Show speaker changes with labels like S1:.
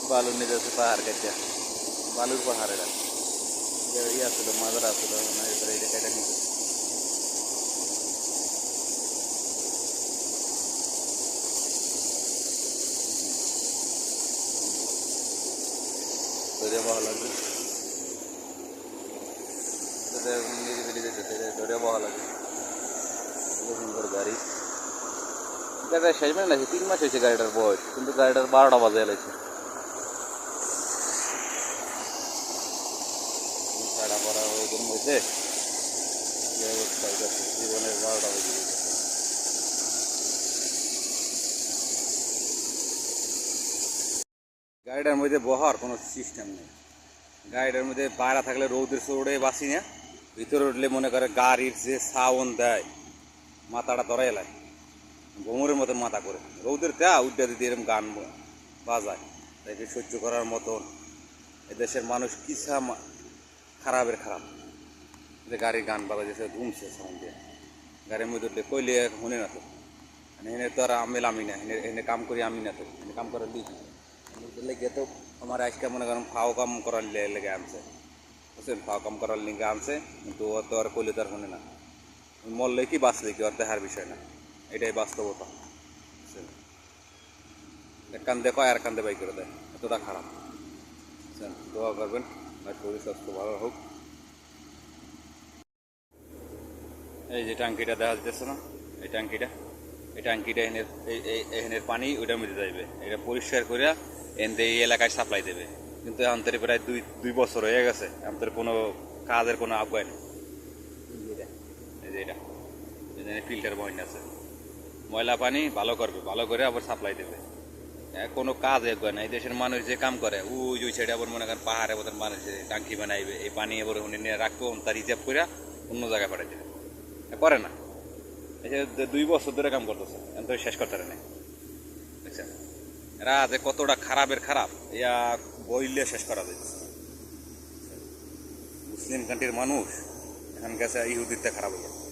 S1: বালু নিয়ে যাচ্ছে পাহাড় কাটিয়া বালুর পাহাড় এটা ইয়ে আসলো মাদার আসলো না এবারে এটা কেটে নিতে ধরে ভালো লাগবে নিরিবিলি যেতেছে ধরে ভালো লাগবে সুন্দর গাড়ি গাড়িটা শেষ মানে লাগছে 3 মাস হয়েছে গাড়িটার বয়স কিন্তু গাড়িটার 12টা বাজে এলাইছে ছাড়া পড়া ওদের মধ্যে জীবনের 12টা বেজে গেছে গাড়িটার মধ্যে বহার কোনো সিস্টেম নেই গাড়িটার মধ্যে বাইরে থাকলে রৌদের চোড়ে বাসি না ভিতরে উঠলে মনে করে গাড়ির যে সাউন্ড দেয় মাথাটা ধরাই এলায় গোমরের মতো মাথা করে রৌদের উদ্যা দিতে এরকম গান বাজায় তাকে সহ্য করার মতন এদেশের মানুষ কিসা খারাপের খারাপ যে গাড়ির গান বাজাচ্ছে ঘুমছে সাউন্ড দিয়ে গাড়ির মধ্যে উঠলে কইলে শুনে না তো এনে তো আর আমি না এনে কাম করি আমি না তো এনে কাম করার দিই লেগে তো আমার আজকে মনে করেন ফাও কাম করার লেগে আনছে বুঝছেন ফাও কাম করার লিগে আনছে কিন্তু ও তো আর কইলে তো আর শুনে না মরলে কি বাঁচলে কি ওর দেখার বিষয় না এটাই বাস্তবতা বুঝছেন এক কান্দে কয় আর কান্দে বাই করে দেয় এতটা খারাপ বুঝছেন দোয়া করবেন আর শরীর স্বাস্থ্য ভালো হোক এই যে ট্যাঙ্কিটা দেখা যাচ্ছে না এই ট্যাঙ্কিটা এখানের পানি ওইটার মধ্যে যাইবে এটা পরিষ্কার করে এনতে এই এলাকায় সাপ্লাই দেবে কিন্তু আন্তরে প্রায় দুই বছর হয়ে গেছে আমাদের কোনো কাজের কোনো আগ্রহ নেই এই যে এটা ফিল্টার বহিন আছে ময়লা পানি ভালো করবে ভালো করে আবার সাপ্লাই দেবে কোনো কাজ আগ্রহ না এই দেশের মানুষ যে কাম করে ওই সাইডে আবার মনে করেন পাহাড়ে ওদের মানুষ ট্যাঙ্কি বানাইবে এই পানি আবার নিয়ে রাখবো তার রিজার্ভ করে অন্য জায়গায় পাঠাই দেবে করে না এই যে 2 বছর ধরে কাম করতেছে তো শেষ করতে পারে না বুঝছেন এরা যে কতটা খারাপের খারাপ ইয়া বইলে শেষ করা যাচ্ছে মুসলিম কান্ট্রির মানুষ এখন গেছে ইহুদিতে খারাপ হয়ে গেছে